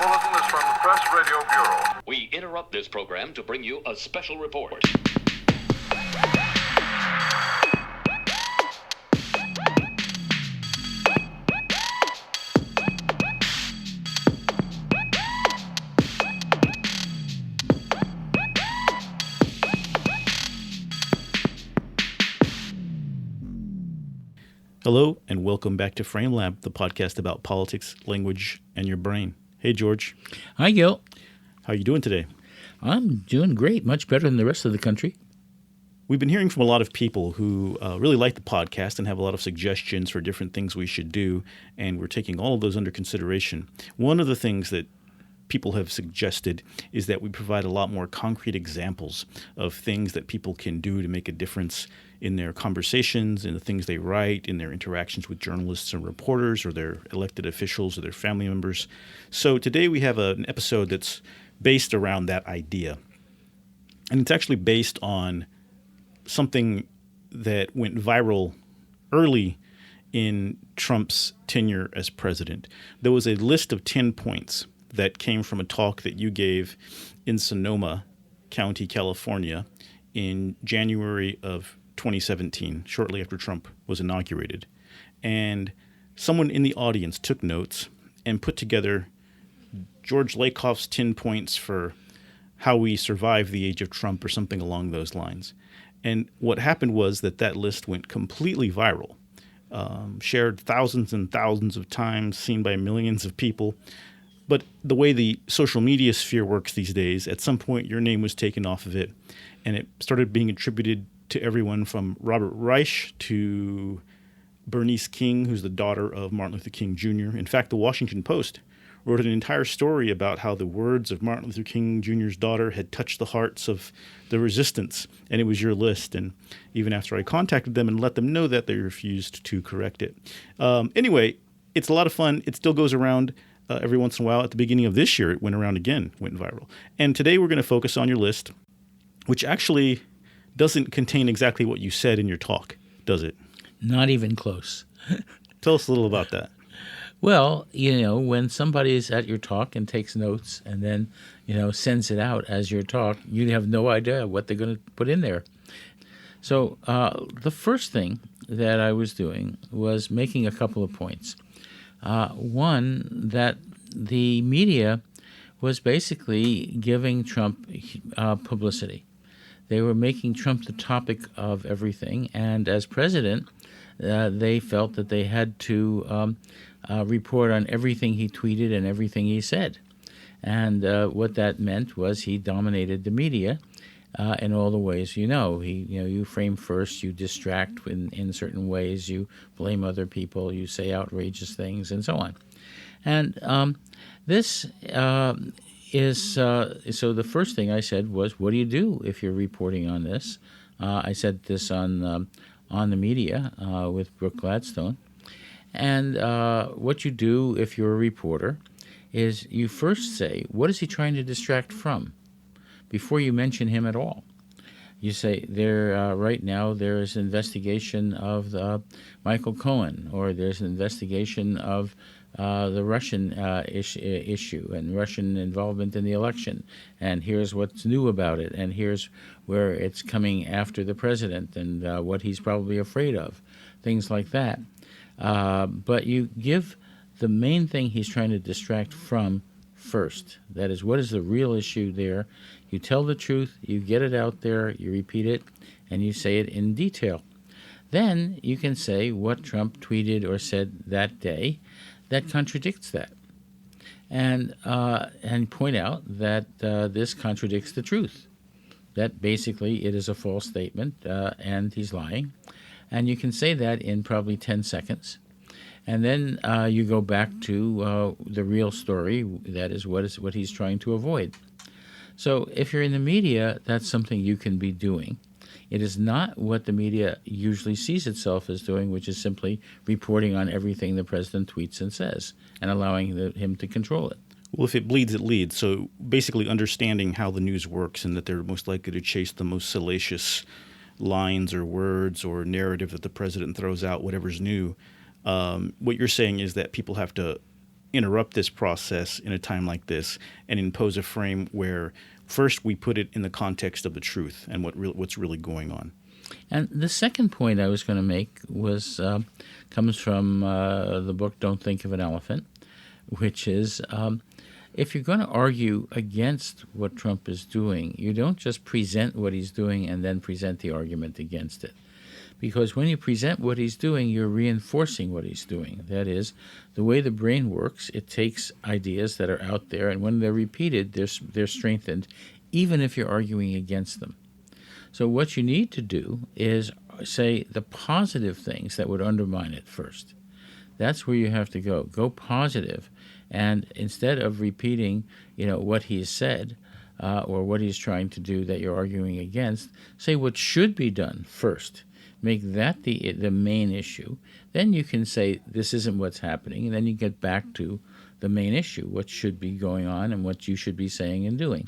bulletin is from the Press Radio Bureau. We interrupt this program to bring you a special report. Hello, and welcome back to FrameLab, the podcast about politics, language, and your brain. Hey, George. Hi, Gil. How are you doing today? I'm doing great, much better than the rest of the country. We've been hearing from a lot of people who really like the podcast and have a lot of suggestions for different things we should do, and we're taking all of those under consideration. One of the things that people have suggested is that we provide a lot more concrete examples of things that people can do to make a difference in their conversations, in the things they write, in their interactions with journalists and reporters or their elected officials or their family members. So today we have an episode that's based around that idea. And it's actually based on something that went viral early in Trump's tenure as president. There was a list of 10 points that came from a talk that you gave in Sonoma County, California in January of 2017, shortly after Trump was inaugurated. And someone in the audience took notes and put together George Lakoff's 10 points for how we survive the age of Trump or something along those lines. And what happened was that list went completely viral, shared thousands and thousands of times, seen by millions of people. But the way the social media sphere works these days, at some point your name was taken off of it, and it started being attributed to everyone from Robert Reich to Bernice King, who's the daughter of Martin Luther King Jr. In fact, the Washington Post wrote an entire story about how the words of Martin Luther King Jr.'s daughter had touched the hearts of the resistance, and it was your list. And even after I contacted them and let them know that, they refused to correct it. Anyway, it's a lot of fun. It still goes around. Every once in a while. At the beginning of this year, it went around again, went viral. And today we're going to focus on your list, which actually doesn't contain exactly what you said in your talk, does it? Not even close. Tell us a little about that. Well, when somebody's at your talk and takes notes and then, sends it out as your talk, you have no idea what they're going to put in there. So the first thing that I was doing was making a couple of points. One, that the media was basically giving Trump publicity. They were making Trump the topic of everything, and as president, they felt that they had to report on everything he tweeted and everything he said. And what that meant was he dominated the media in all the ways you frame first, you distract in certain ways, you blame other people, you say outrageous things, and so on. And this is so the first thing I said was, what do you do if you're reporting on this? I said this on the media with Brooke Gladstone. And what you do if you're a reporter is you first say, what is he trying to distract from? Before you mention him at all. You say, right now there is an investigation of Michael Cohen, or there's an investigation of the Russian issue and Russian involvement in the election, and here's what's new about it, and here's where it's coming after the president and what he's probably afraid of, things like that. But you give the main thing he's trying to distract from first. That is, what is the real issue there? You tell the truth, you get it out there, you repeat it, and you say it in detail. Then you can say what Trump tweeted or said that day that contradicts that, and point out that this contradicts the truth, that basically it is a false statement and he's lying. And you can say that in probably 10 seconds. And then you go back to the real story, that is what he's trying to avoid. So if you're in the media, that's something you can be doing. It is not what the media usually sees itself as doing, which is simply reporting on everything the president tweets and says and allowing him to control it. Well, if it bleeds, it leads. So basically understanding how the news works and that they're most likely to chase the most salacious lines or words or narrative that the president throws out, whatever's new. What you're saying is that people have to interrupt this process in a time like this and impose a frame where first we put it in the context of the truth and what's really going on. And the second point I was going to make was comes from the book Don't Think of an Elephant, which is if you're going to argue against what Trump is doing, you don't just present what he's doing and then present the argument against it. Because when you present what he's doing, you're reinforcing what he's doing. That is, the way the brain works, it takes ideas that are out there, and when they're repeated, they're strengthened, even if you're arguing against them. So what you need to do is say the positive things that would undermine it first. That's where you have to go. Go positive. And instead of repeating, what he's said or what he's trying to do that you're arguing against, say what should be done first. Make that the main issue. Then you can say this isn't what's happening, and then you get back to the main issue, what should be going on and what you should be saying and doing.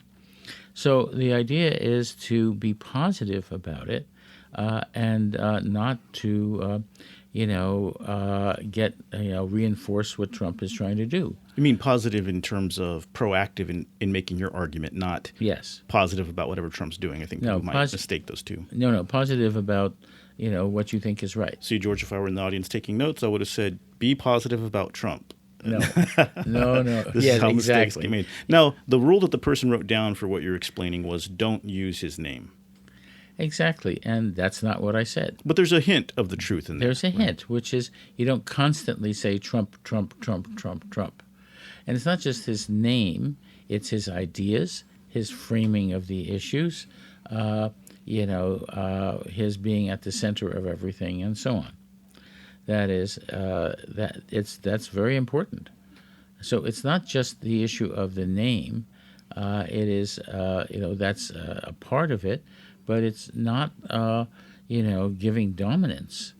So the idea is to be positive about it and not to, reinforce what Trump is trying to do. You mean positive in terms of proactive in making your argument, not positive about whatever Trump's doing. I think people might mistake those two. No, positive about what you think is right. See, George, if I were in the audience taking notes, I would have said, be positive about Trump. No. This is how mistakes get made. Now, the rule that the person wrote down for what you're explaining was don't use his name. Exactly, and that's not what I said. But there's a hint of the truth in there. There's a hint, which is you don't constantly say Trump, Trump, Trump, Trump, Trump. And it's not just his name, it's his ideas, his framing of the issues, his being at the center of everything, and so on. That is, that's very important. So it's not just the issue of the name. It is, that's a part of it, but it's not, giving dominance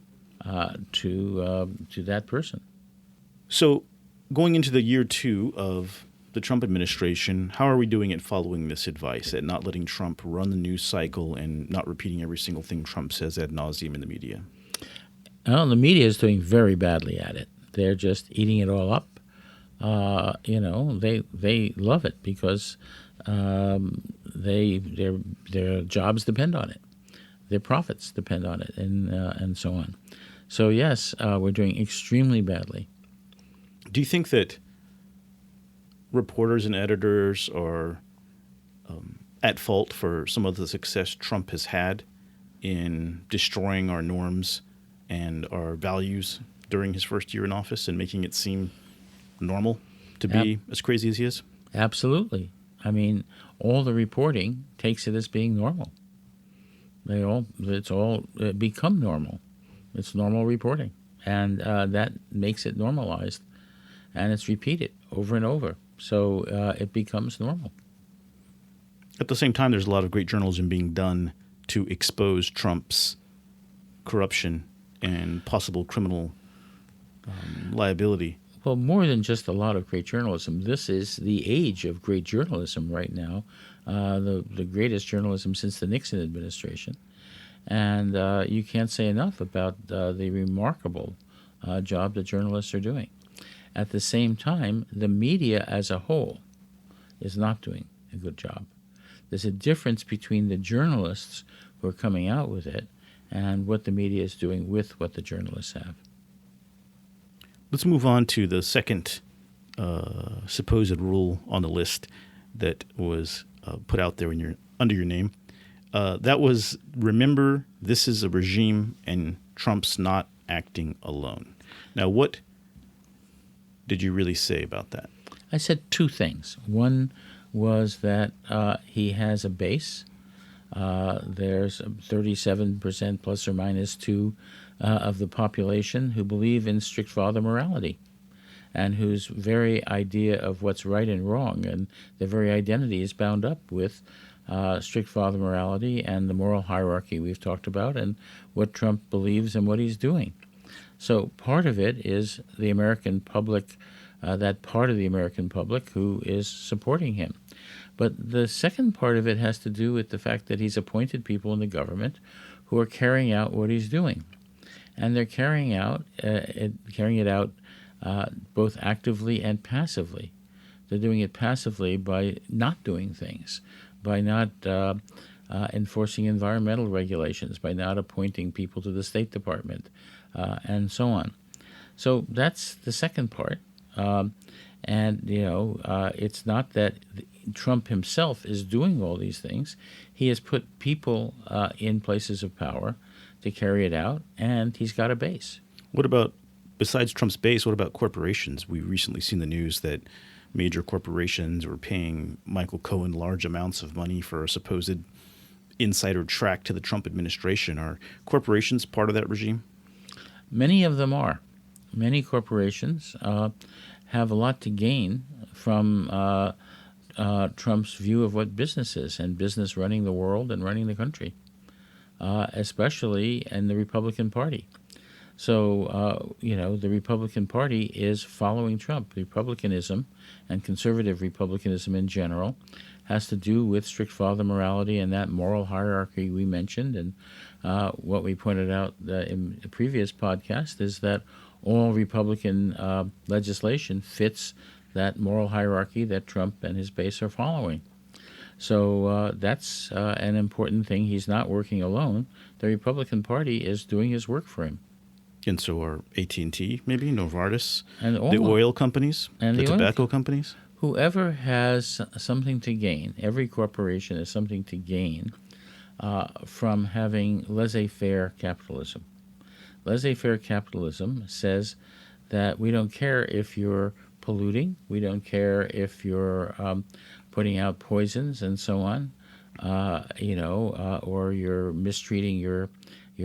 to that person. So going into the year 2 of the Trump administration, how are we doing at following this advice, at not letting Trump run the news cycle and not repeating every single thing Trump says ad nauseum in the media? Well, the media is doing very badly at it. They're just eating it all up. They love it because their jobs depend on it, their profits depend on it, and so on. So yes, we're doing extremely badly. Do you think that reporters and editors are at fault for some of the success Trump has had in destroying our norms and our values during his first year in office and making it seem normal to be as crazy as he is? Absolutely. I mean, all the reporting takes it as being normal. It's all become normal. It's normal reporting, and that makes it normalized, and it's repeated over and over. So it becomes normal. At the same time, there's a lot of great journalism being done to expose Trump's corruption and possible criminal liability. Well, more than just a lot of great journalism. This is the age of great journalism right now, the greatest journalism since the Nixon administration. And you can't say enough about the remarkable job that journalists are doing. At the same time, the media as a whole is not doing a good job. There's a difference between the journalists who are coming out with it and what the media is doing with what the journalists have. Let's move on to the second supposed rule on the list that was put out there under your name. That was, remember, this is a regime and Trump's not acting alone. Now, what did you really say about that? I said two things. One was that he has a base. There's 37% plus or minus 2 of the population who believe in strict father morality and whose very idea of what's right and wrong and their very identity is bound up with strict father morality and the moral hierarchy we've talked about and what Trump believes and what he's doing. So part of it is the American public, that part of the American public who is supporting him. But the second part of it has to do with the fact that he's appointed people in the government who are carrying out what he's doing. And they're carrying it out both actively and passively. They're doing it passively by not doing things, by not enforcing environmental regulations, by not appointing people to the State Department, and so on. So that's the second part. It's not that Trump himself is doing all these things. He has put people in places of power to carry it out, and he's got a base. What about, besides Trump's base, what about corporations? We've recently seen the news that major corporations were paying Michael Cohen large amounts of money for a supposed insider track to the Trump administration. Are corporations part of that regime? Many of them are. Many corporations have a lot to gain from Trump's view of what business is, and business running the world and running the country, especially in the Republican Party. So, the Republican Party is following Trump. Republicanism and conservative republicanism in general has to do with strict father morality and that moral hierarchy we mentioned. And what we pointed out in a previous podcast is that all Republican legislation fits that moral hierarchy that Trump and his base are following. So that's an important thing. He's not working alone. The Republican Party is doing his work for him. And so are AT&T, maybe, Novartis, and the oil companies, and the tobacco companies? Whoever has something to gain, every corporation has something to gain from having laissez-faire capitalism. Laissez-faire capitalism says that we don't care if you're polluting, we don't care if you're putting out poisons and so on, or you're mistreating your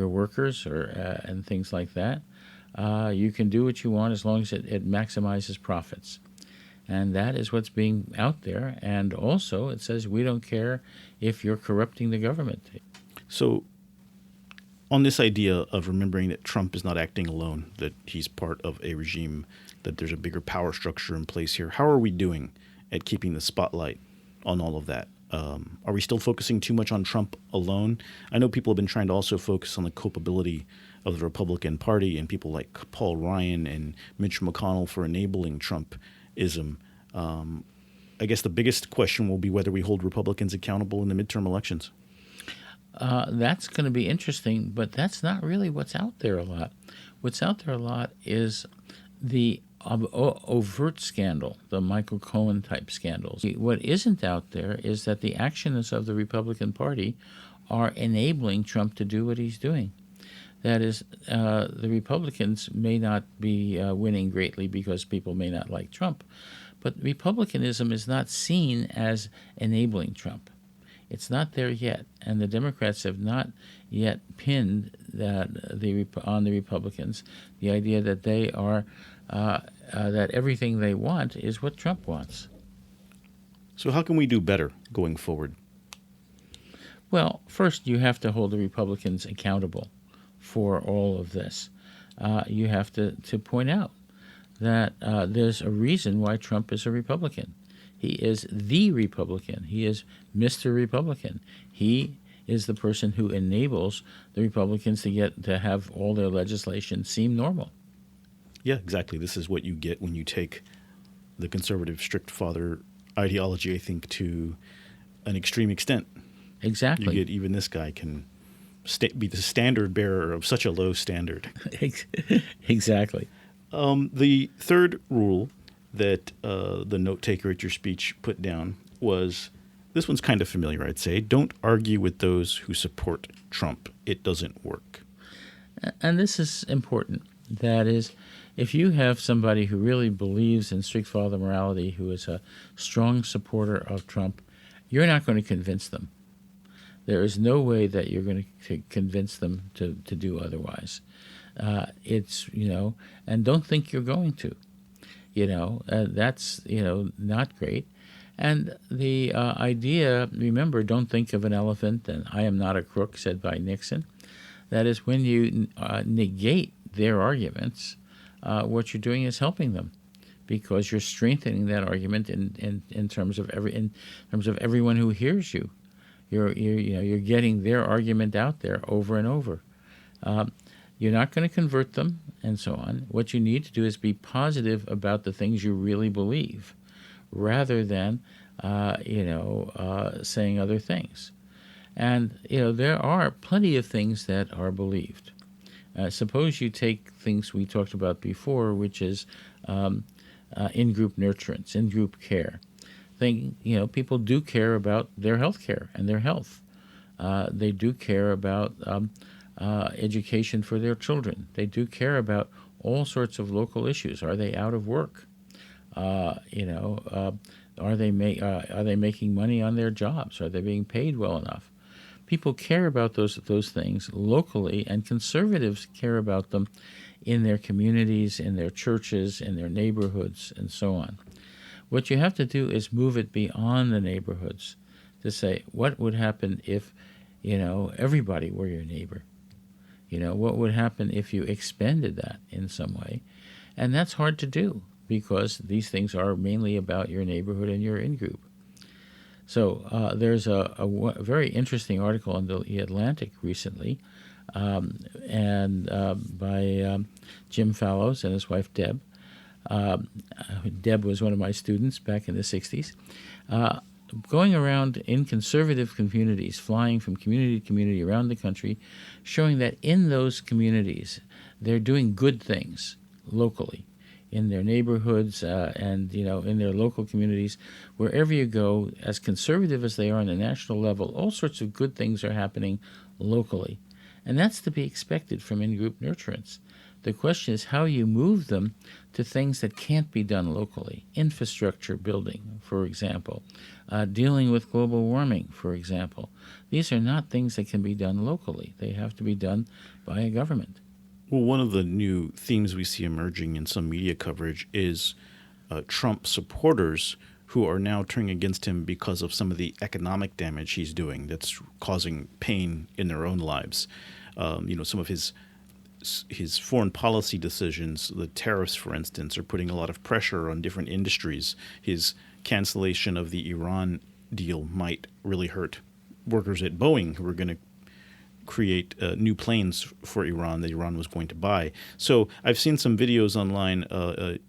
workers and things like that. You can do what you want as long as it maximizes profits. And that is what's being out there. And also it says we don't care if you're corrupting the government. So on this idea of remembering that Trump is not acting alone, that he's part of a regime, that there's a bigger power structure in place here, how are we doing at keeping the spotlight on all of that? Are we still focusing too much on Trump alone? I know people have been trying to also focus on the culpability of the Republican Party and people like Paul Ryan and Mitch McConnell for enabling Trumpism. I guess the biggest question will be whether we hold Republicans accountable in the midterm elections. That's going to be interesting, but that's not really what's out there a lot. What's out there a lot is the overt scandal, the Michael Cohen type scandals. What isn't out there is that the actions of the Republican Party are enabling Trump to do what he's doing. That is, the Republicans may not be winning greatly because people may not like Trump, but Republicanism is not seen as enabling Trump. It's not there yet, and the Democrats have not yet pinned on the Republicans the idea that they are that everything they want is what Trump wants. So how can we do better going forward? Well, first you have to hold the Republicans accountable for all of this. You have to point out that there's a reason why Trump is a Republican. He is the Republican. He is Mr. Republican. He is the person who enables the Republicans to have all their legislation seem normal. Yeah, exactly. This is what you get when you take the conservative strict father ideology, I think, to an extreme extent. Exactly. You get even this guy can be the standard bearer of such a low standard. Exactly. The third rule that the note taker at your speech put down was, this one's kind of familiar, I'd say, don't argue with those who support Trump. It doesn't work. And this is important. That is, if you have somebody who really believes in strict father morality, who is a strong supporter of Trump, you're not going to convince them. There is no way that you're going to convince them to do otherwise. And don't think you're going to. That's, not great. And the idea, remember, don't think of an elephant, and I am not a crook, said by Nixon. That is, when you negate their arguments, what you're doing is helping them, because you're strengthening that argument in terms of everyone who hears you. You're getting their argument out there over and over. You're not going to convert them and so on. What you need to do is be positive about the things you really believe rather than, saying other things. And, there are plenty of things that are believed. Suppose you take things we talked about before, which is in-group nurturance, in-group care. People do care about their health care and their health. They do care about education for their children. They do care about all sorts of local issues. Are they out of work? Are they making money on their jobs? Are they being paid well enough? People care about those things locally, and conservatives care about them in their communities, in their churches, in their neighborhoods, and so on. What you have to do is move it beyond the neighborhoods to say, what would happen if, everybody were your neighbor? What would happen if you expanded that in some way? And that's hard to do because these things are mainly about your neighborhood and your in-group. So there's a very interesting article in the Atlantic recently by Jim Fallows and his wife Deb. Deb was one of my students back in the 60s. Going around in conservative communities, flying from community to community around the country, showing that in those communities they're doing good things locally, in their neighborhoods and in their local communities. Wherever you go, as conservative as they are on the national level, all sorts of good things are happening locally. And that's to be expected from in-group nurturance. The question is how you move them to things that can't be done locally. Infrastructure building, for example. Dealing with global warming, for example. These are not things that can be done locally. They have to be done by a government. Well, one of the new themes we see emerging in some media coverage is Trump supporters who are now turning against him because of some of the economic damage he's doing that's causing pain in their own lives. Some of his foreign policy decisions, the tariffs, for instance, are putting a lot of pressure on different industries. His cancellation of the Iran deal might really hurt workers at Boeing who are going to create new planes for Iran that Iran was going to buy. So I've seen some videos online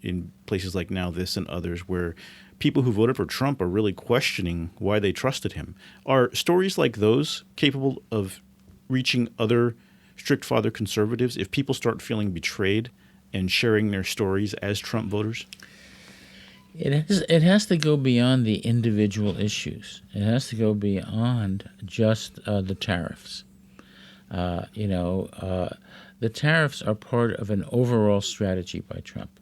in places like Now This and others where people who voted for Trump are really questioning why they trusted him. Are stories like those capable of reaching other strict father conservatives if people start feeling betrayed and sharing their stories as Trump voters? It has to go beyond the individual issues. It has to go beyond just the tariffs. The tariffs are part of an overall strategy by Trump.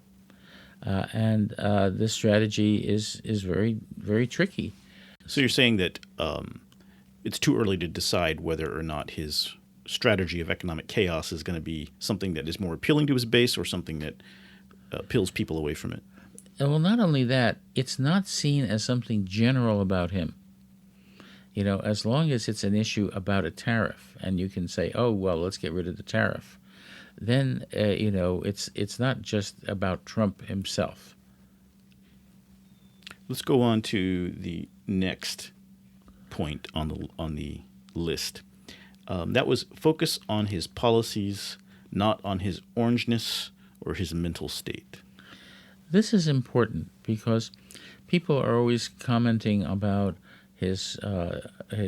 And this strategy is very, very tricky. So you're saying that it's too early to decide whether or not his strategy of economic chaos is going to be something that is more appealing to his base or something that peels people away from it? Well, not only that, it's not seen as something general about him. As long as it's an issue about a tariff and you can say, oh, well, let's get rid of the tariff, then, it's not just about Trump himself. Let's go on to the next point on the list. That was focus on his policies, not on his orangeness or his mental state. This is important because people are always commenting about his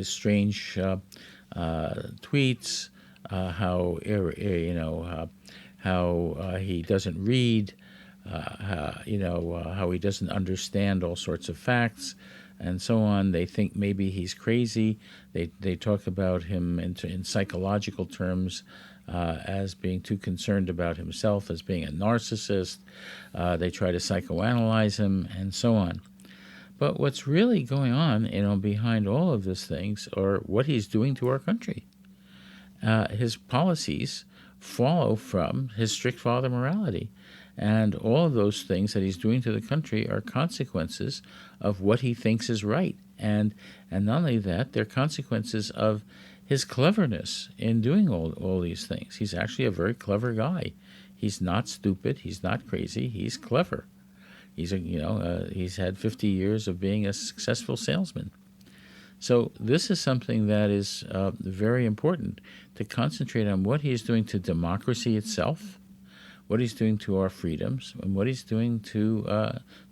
strange tweets, how he doesn't read, how he doesn't understand all sorts of facts, and so on. They think maybe he's crazy. They talk about him in psychological terms as being too concerned about himself, as being a narcissist. They try to psychoanalyze him, and so on. But what's really going on, behind all of these things are what he's doing to our country. His policies follow from his strict father morality. And all of those things that he's doing to the country are consequences of what he thinks is right. And not only that, they're consequences of his cleverness in doing all these things. He's actually a very clever guy. He's not stupid. He's not crazy. He's clever. He's had 50 years of being a successful salesman. So this is something that is very important, to concentrate on what he's doing to democracy itself, what he's doing to our freedoms, and what he's doing to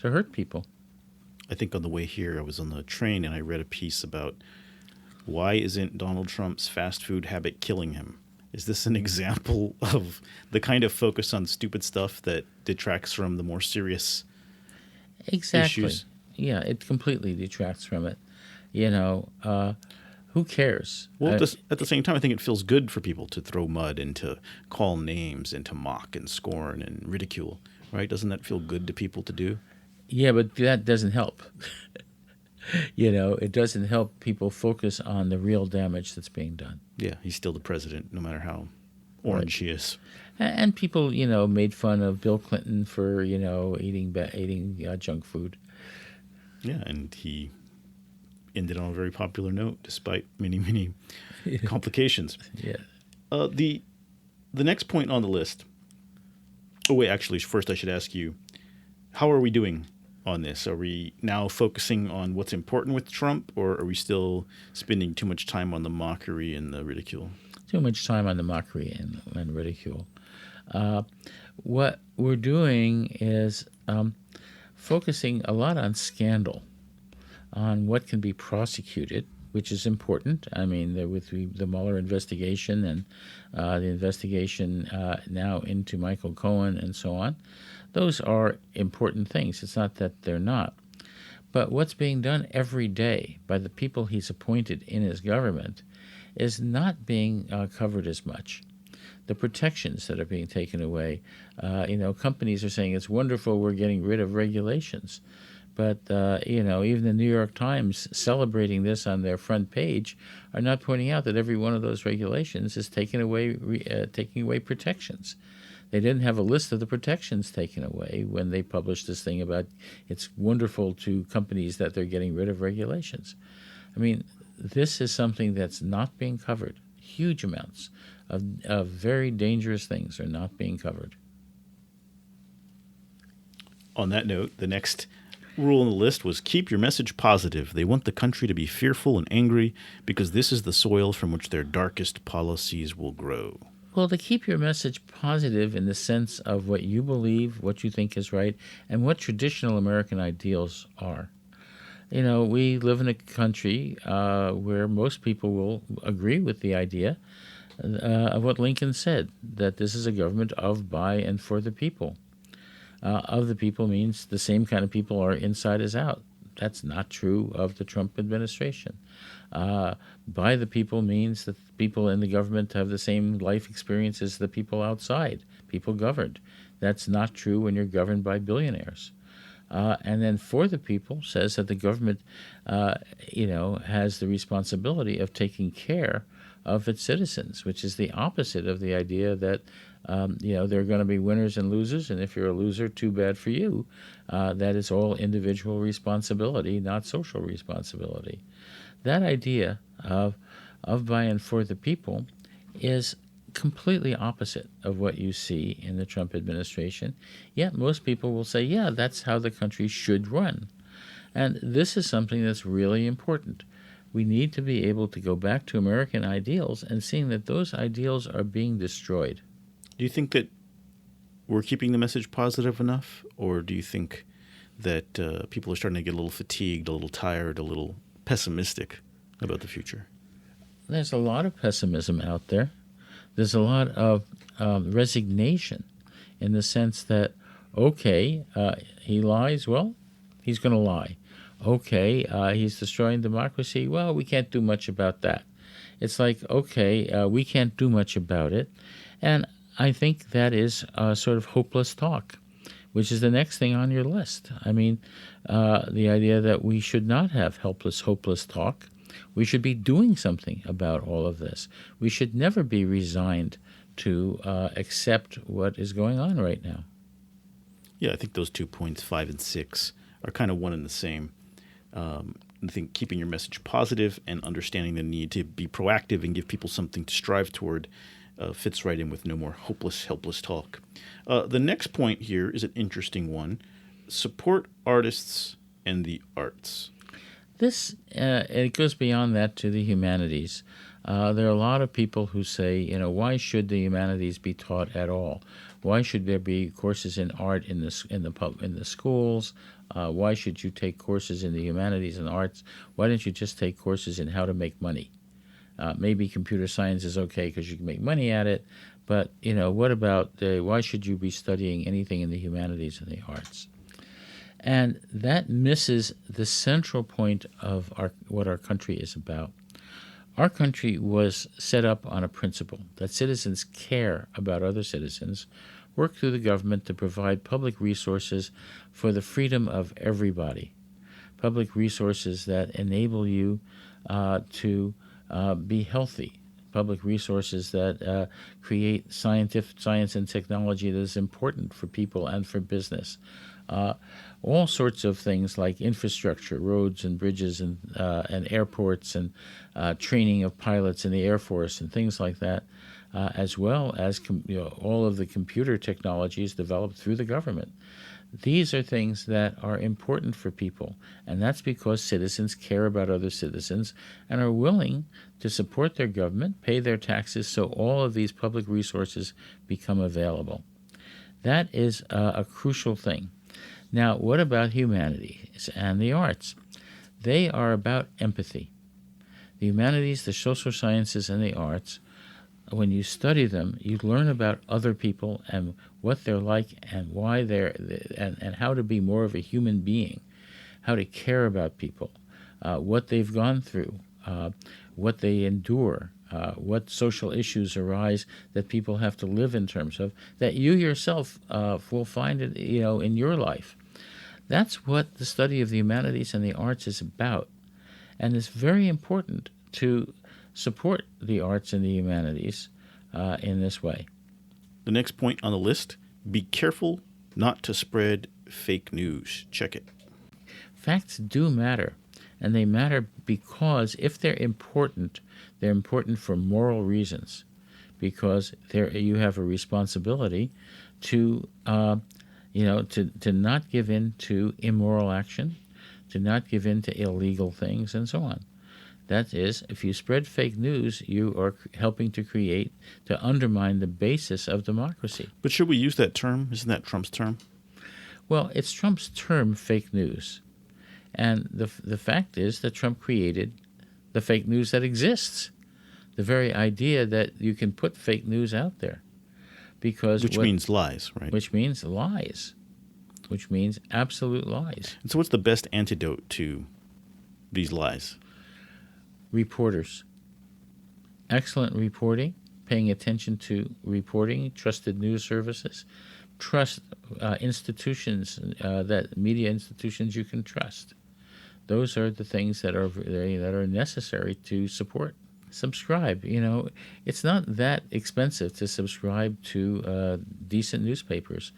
hurt people. I think on the way here, I was on the train and I read a piece about why isn't Donald Trump's fast food habit killing him? Is this an example of the kind of focus on stupid stuff that detracts from the more serious Exactly. issues? Yeah, it completely detracts from it. Who cares? Well, at the same time, I think it feels good for people to throw mud and to call names and to mock and scorn and ridicule, right? Doesn't that feel good to people to do? Yeah, but that doesn't help. It doesn't help people focus on the real damage that's being done. Yeah, he's still the president, no matter how orange he is. And people, made fun of Bill Clinton for, eating junk food. Yeah, and he ended on a very popular note, despite many, many complications. Yeah. The next point on the list. Oh wait, actually, first I should ask you, how are we doing on this? Are we now focusing on what's important with Trump, or are we still spending too much time on the mockery and the ridicule? Too much time on the mockery and ridicule. What we're doing is focusing a lot on scandal, on what can be prosecuted, which is important. I mean, with the Mueller investigation and the investigation now into Michael Cohen and so on, those are important things. It's not that they're not. But what's being done every day by the people he's appointed in his government is not being covered as much. The protections that are being taken away, companies are saying it's wonderful we're getting rid of regulations. But, even the New York Times, celebrating this on their front page, are not pointing out that every one of those regulations is taking away protections. They didn't have a list of the protections taken away when they published this thing about it's wonderful to companies that they're getting rid of regulations. I mean, this is something that's not being covered. Huge amounts of very dangerous things are not being covered. On that note, the next rule on the list was keep your message positive. They want the country to be fearful and angry because this is the soil from which their darkest policies will grow. Well, to keep your message positive in the sense of what you believe, what you think is right, and what traditional American ideals are. We live in a country where most people will agree with the idea of what Lincoln said, that this is a government of, by, and for the people. Of the people means the same kind of people are inside as out. That's not true of the Trump administration. By the people means that people in the government have the same life experience as the people outside, people governed. That's not true when you're governed by billionaires. And then for the people says that the government, has the responsibility of taking care of its citizens, which is the opposite of the idea that, there are going to be winners and losers, and if you're a loser, too bad for you. That is all individual responsibility, not social responsibility. That idea of by and for the people is completely opposite of what you see in the Trump administration. Yet most people will say, yeah, that's how the country should run. And this is something that's really important. We need to be able to go back to American ideals and seeing that those ideals are being destroyed. Do you think that we're keeping the message positive enough, or do you think that people are starting to get a little fatigued, a little tired, a little pessimistic about the future? There's a lot of pessimism out there. There's a lot of resignation in the sense that, okay, he lies, well, he's going to lie. Okay, he's destroying democracy, well, we can't do much about that. It's like, okay, we can't do much about it. And I think that is sort of hopeless talk, which is the next thing on your list. I mean, the idea that we should not have hopeless talk. We should be doing something about all of this. We should never be resigned to accept what is going on right now. Yeah, I think those 2 points, 5 and 6, are kind of one and the same. I think keeping your message positive and understanding the need to be proactive and give people something to strive toward fits right in with no more hopeless, helpless talk. The next point here is an interesting one. Support artists and the arts. This it goes beyond that to the humanities. There are a lot of people who say, why should the humanities be taught at all? Why should there be courses in art in the schools? Why should you take courses in the humanities and arts? Why don't you just take courses in how to make money? Maybe computer science is okay because you can make money at it, but what about why should you be studying anything in the humanities and the arts? And that misses the central point of what our country is about. Our country was set up on a principle that citizens care about other citizens, work through the government to provide public resources for the freedom of everybody, public resources that enable you to be healthy, public resources that create science and technology that is important for people and for business. All sorts of things like infrastructure, roads and bridges and airports and training of pilots in the Air Force and things like that, as well as all of the computer technologies developed through the government. These are things that are important for people, and that's because citizens care about other citizens and are willing to support their government, pay their taxes, so all of these public resources become available. That is a crucial thing. Now, what about humanities and the arts? They are about empathy. The humanities, the social sciences, and the arts, when you study them, you learn about other people and what they're like and why and how to be more of a human being, how to care about people, what they've gone through, what they endure, what social issues arise that people have to live in terms of, that you yourself will find it, in your life. That's what the study of the humanities and the arts is about. And it's very important to support the arts and the humanities in this way. The next point on the list, be careful not to spread fake news. Check it. Facts do matter, and they matter because if they're important for moral reasons, because you have a responsibility to not give in to immoral action, to not give in to illegal things, and so on. That is, if you spread fake news, you are helping to undermine the basis of democracy. But should we use that term? Isn't that Trump's term? Well, it's Trump's term, fake news. And the fact is that Trump created the fake news that exists. The very idea that you can put fake news out there. Which means lies, right? Which means lies. Which means absolute lies. And so what's the best antidote to these lies? Reporters. Excellent reporting, paying attention to reporting, trusted news services, trust institutions, media institutions you can trust. Those are the things that are necessary to support. Subscribe. It's not that expensive to subscribe to decent newspapers.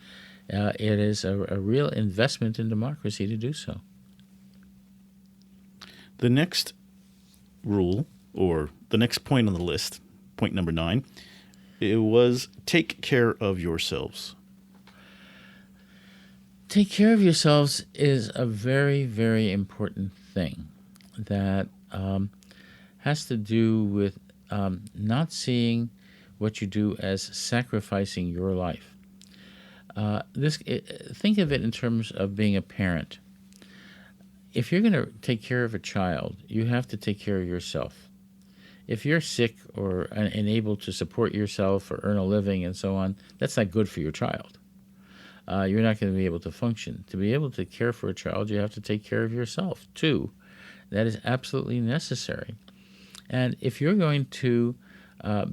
It is a real investment in democracy to do so. The next rule, or the next point on the list, point number 9, it was take care of yourselves. Take care of yourselves is a very, very important thing that has to do with not seeing what you do as sacrificing your life. Think of it in terms of being a parent. If you're going to take care of a child, you have to take care of yourself. If you're sick or unable to support yourself or earn a living and so on, that's not good for your child. You're not going to be able to function. To be able to care for a child, you have to take care of yourself, too. That is absolutely necessary. And if you're going to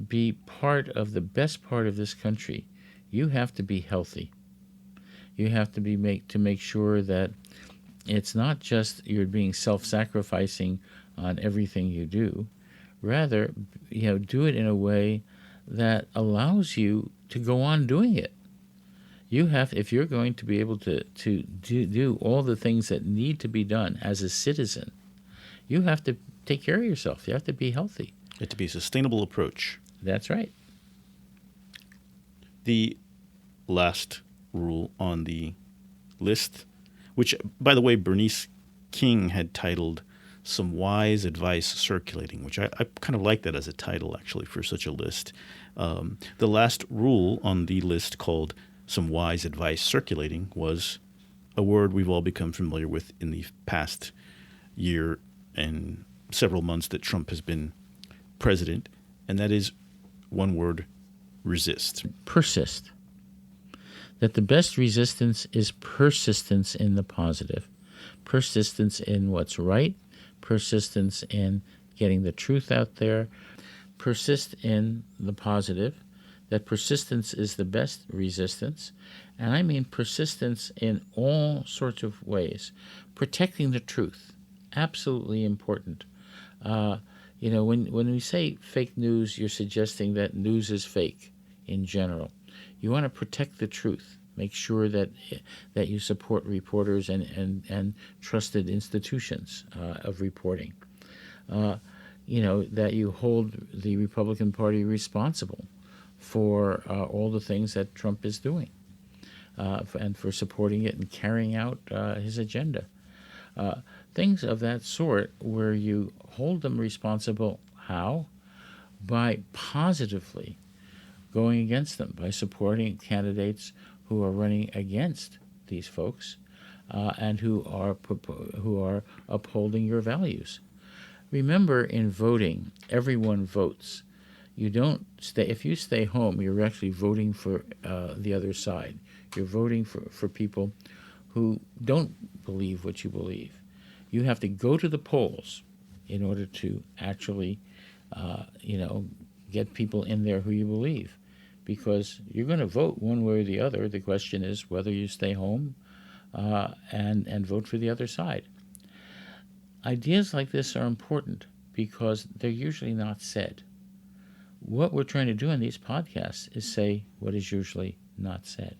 be part of the best part of this country, you have to be healthy. You have to make sure that it's not just you're being self-sacrificing on everything you do. Rather, do it in a way that allows you to go on doing it. If you're going to be able to do all the things that need to be done as a citizen, you have to take care of yourself. You have to be healthy. You have to be a sustainable approach. That's right. The last rule on the list, which, by the way, Bernice King had titled Some Wise Advice Circulating, which I kind of like that as a title, actually, for such a list. The last rule on the list, called Some Wise Advice Circulating, was a word we've all become familiar with in the past year and several months that Trump has been president, and that is one word: resist. Persist. That the best resistance is persistence in the positive, persistence in what's right, persistence in getting the truth out there, persist in the positive, that persistence is the best resistance, and I mean persistence in all sorts of ways. Protecting the truth, absolutely important. When we say fake news, you're suggesting that news is fake in general. You want to protect the truth. Make sure that you support reporters and trusted institutions of reporting. That you hold the Republican Party responsible for all the things that Trump is doing, and for supporting it and carrying out his agenda. Things of that sort, where you hold them responsible. How? By positively going against them, by supporting candidates who are running against these folks, and who are upholding your values. Remember, in voting, everyone votes. You don't stay. If you stay home, you're actually voting for the other side. You're voting for people who don't believe what you believe. You have to go to the polls in order to actually, get people in there who you believe, because you're going to vote one way or the other. The question is whether you stay home and vote for the other side. Ideas like this are important because they're usually not said. What we're trying to do in these podcasts is say what is usually not said.